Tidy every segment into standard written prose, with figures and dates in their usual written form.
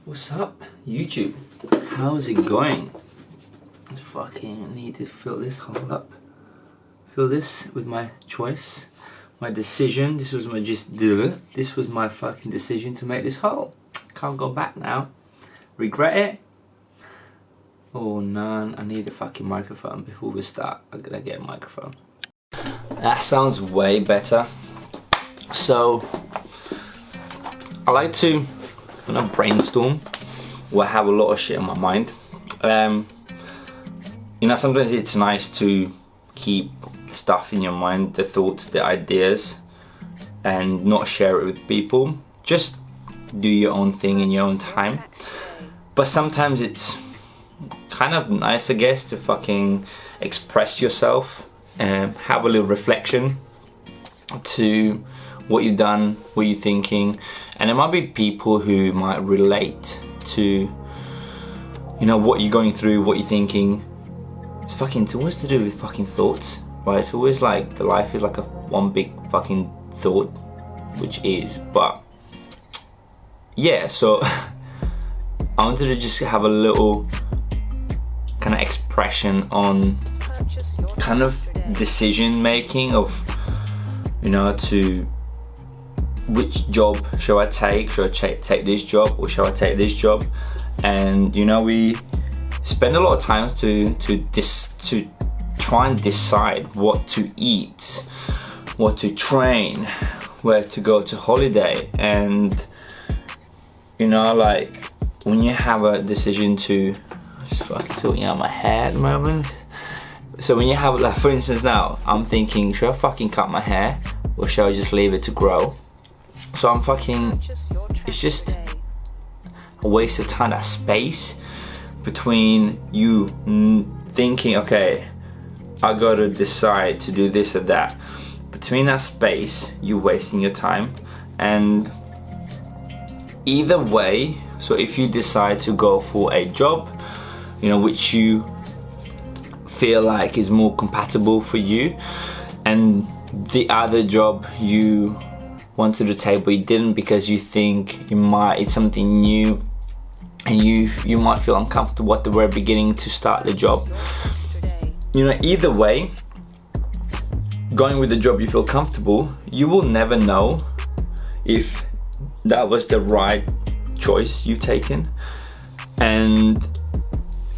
What's up, YouTube? How's it going? I fucking need to fill this hole up. Fill this with my choice, my decision. This was my fucking decision to make this hole. Can't go back now. Regret it? Oh none. I need a fucking microphone before we start. I'm gonna get a microphone. That sounds way better. So I like to brainstorm or have a lot of shit in my mind. You know, sometimes it's nice to keep stuff in your mind, the thoughts, the ideas, and not share it with people. Just do your own thing in your own time. But sometimes it's kind of nice, I guess, to fucking express yourself and have a little reflection to what you've done, what you're thinking. And there might be people who might relate to, you know, what you're going through, what you're thinking. It's always to do with fucking thoughts, right? It's always like the life is like one big fucking thought, which is. But yeah, so I wanted to just have a little kind of expression on kind of decision making of, you know, to which job shall I take? Should I take this job or shall I take this job? And you know, we spend a lot of time to try and decide what to eat, what to train, where to go to holiday. And you know, like when you have a decision to, I'm just fucking sorting out my hair at the moment. So when you have, like, for instance, now I'm thinking, should I fucking cut my hair or shall I just leave it to grow? So I'm fucking, it's just a waste of time, that space between you thinking, okay, I gotta decide to do this or that. Between that space, you're wasting your time. And either way, so if you decide to go for a job, you know, which you feel like is more compatible for you, and the other job you wanted to take but you didn't because you think it's something new and you might feel uncomfortable at the very beginning to start the job. You know, either way, going with the job you feel comfortable, you will never know if that was the right choice you've taken. And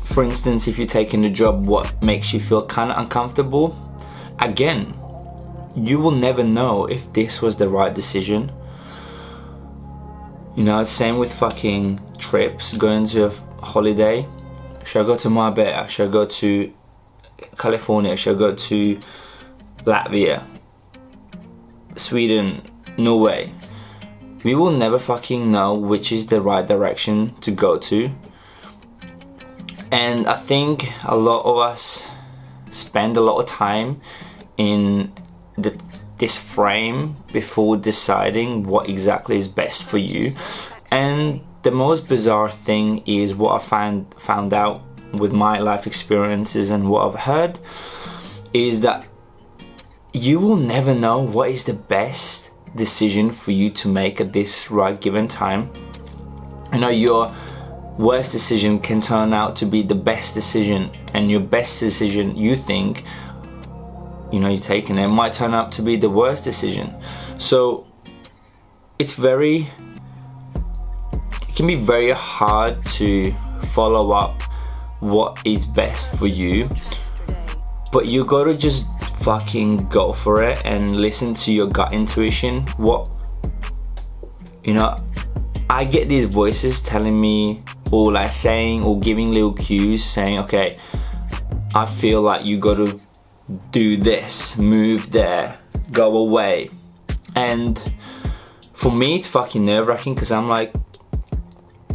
for instance, if you're taking the job what makes you feel kind of uncomfortable, again, you will never know if this was the right decision. You know, same with fucking trips, going to a holiday. Should I go to Marbella? Should I go to California? Should I go to Latvia, Sweden, Norway? We will never fucking know which is the right direction to go to. And I think a lot of us spend a lot of time in this frame before deciding what exactly is best for you. And the most bizarre thing is what I found out with my life experiences and what I've heard is that you will never know what is the best decision for you to make at this right given time. You know, your worst decision can turn out to be the best decision, and your best decision you think, you know, you're taking it might turn out to be the worst decision. So it can be very hard to follow up what is best for you, but you gotta just fucking go for it and listen to your gut intuition. What, you know, I get these voices telling me, or like saying, or giving little cues saying, okay, I feel like you gotta do this, move there, go away. And for me, it's fucking nerve-wracking because I'm like,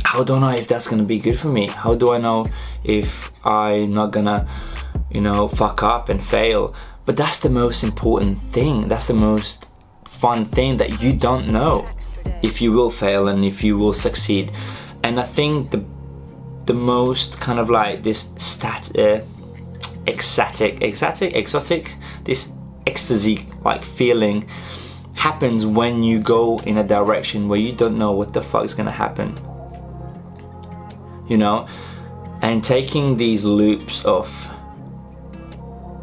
how do I know if that's gonna be good for me? How do I know if I'm not gonna, you know, fuck up and fail? But that's the most important thing. That's the most fun thing, that you don't know if you will fail and if you will succeed. And I think the most kind of like this exotic, this ecstasy like feeling happens when you go in a direction where you don't know what the fuck is gonna happen. you know, and taking these loops of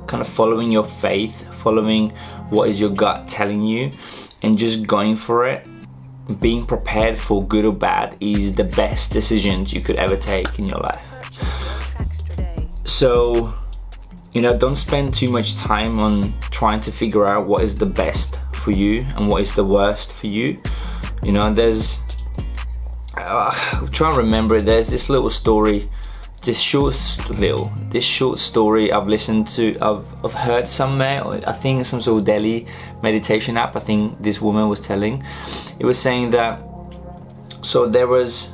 kind of following your faith, following what is your gut telling you, and just going for it, being prepared for good or bad, is the best decisions you could ever take in your life. So, you know, don't spend too much time on trying to figure out what is the best for you and what is the worst for you. You know, there's I'm trying to remember, there's this little story, this short story I've listened to, I've heard somewhere, I think some sort of Delhi meditation app, I think this woman was telling. It was saying that, so there was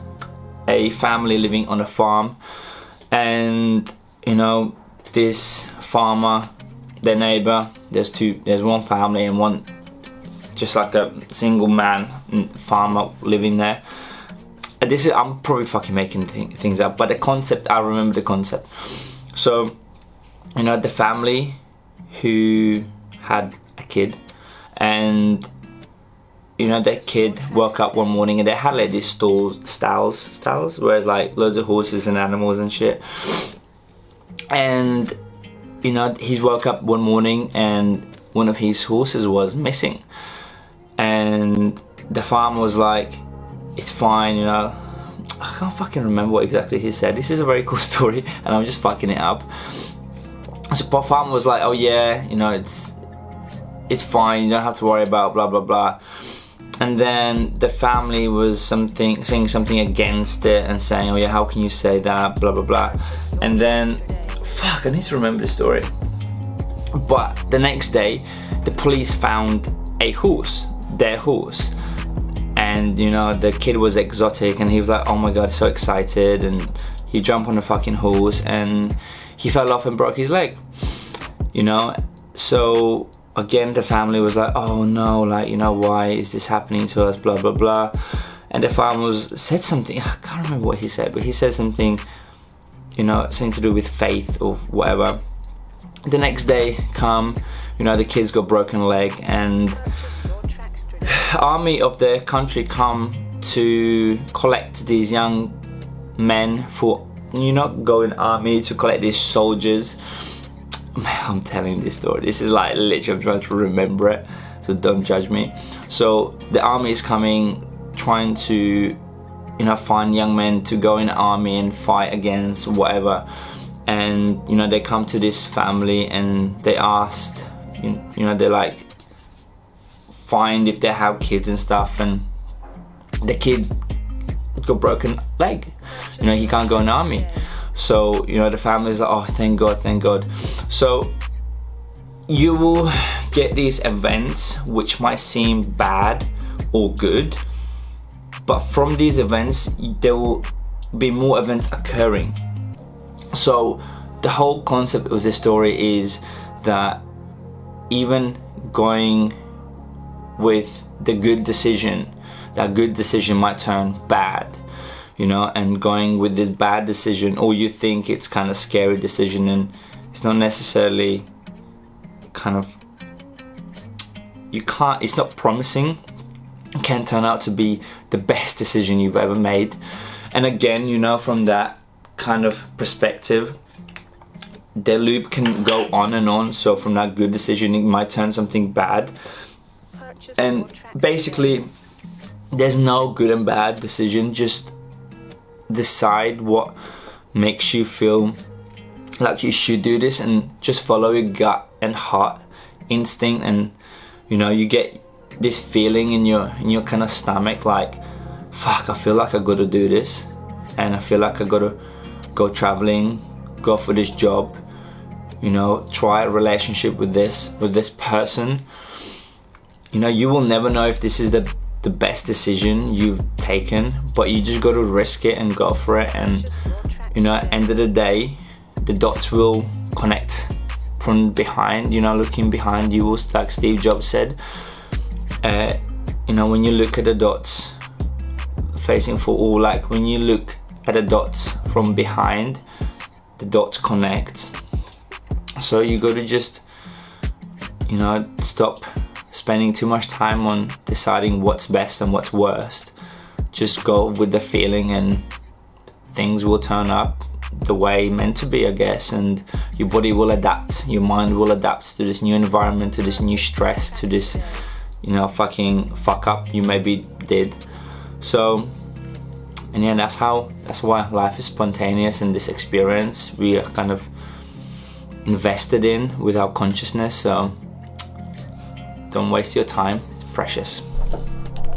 a family living on a farm, and you know, this farmer, their neighbor, there's one family and one just like a single man farmer living there. This is, I'm probably fucking making things up, but the concept, I remember the concept. So, you know, the family who had a kid, and you know, that kid woke up one morning and they had like these stalls, where it's like loads of horses and animals and shit. And you know, he woke up one morning and one of his horses was missing, and the farmer was like, it's fine, you know. I can't fucking remember what exactly he said. This is a very cool story and I'm just fucking it up. So the farmer was like, oh yeah, you know, it's fine, you don't have to worry about blah blah blah. And then the family was saying something against it and saying, oh yeah, how can you say that, blah blah blah. And then, fuck, I need to remember the story. But the next day, the police found a horse, their horse. And you know, the kid was exotic and he was like, oh my god, so excited, and he jumped on the fucking horse and he fell off and broke his leg, you know. So again, the family was like, oh no, like, you know, why is this happening to us, blah blah blah. And the farmer said something, I can't remember what he said, but he said something, you know, something to do with faith or whatever. The next day come, you know, the kid's got broken leg, and army of the country come to collect these young men for, you know, go in army to collect these soldiers. I'm telling this story, this is like literally, I'm trying to remember it, so don't judge me. So the army is coming, trying to, you know, find young men to go in the army and fight against whatever. And you know, they come to this family and they asked, you know, they're like, find if they have kids and stuff, and the kid got broken leg, you know, he can't go in the army. So you know, the family's like, oh thank god, thank god. So you will get these events which might seem bad or good, but from these events there will be more events occurring. So the whole concept of this story is that even going with the good decision, that good decision might turn bad, you know, and going with this bad decision, or you think it's kind of scary decision and it's not necessarily kind of, it's not promising, it can turn out to be the best decision you've ever made. And again, you know, from that kind of perspective, the loop can go on and on. So from that good decision, it might turn something bad. And basically, there's no good and bad decision, just decide what makes you feel like you should do this, and just follow your gut and heart instinct. And you know, you get this feeling in your kind of stomach, like, fuck, I feel like I gotta do this, and I feel like I gotta go traveling, go for this job, you know, try a relationship with this person. You know, you will never know if this is the best decision you've taken, but you just got to risk it and go for it. And you know, at the end of the day, the dots will connect from behind. You know, looking behind you will, like Steve Jobs said, you know, when you look at the dots facing forward, like when you look at the dots from behind, the dots connect. So you got to just, you know, stop spending too much time on deciding what's best and what's worst. Just go with the feeling and things will turn up the way meant to be, I guess, and your body will adapt, your mind will adapt to this new environment, to this new stress, to this, you know, fucking fuck up you maybe did. So, and yeah, that's why life is spontaneous, and this experience we are kind of invested in with our consciousness. So don't waste your time, it's precious.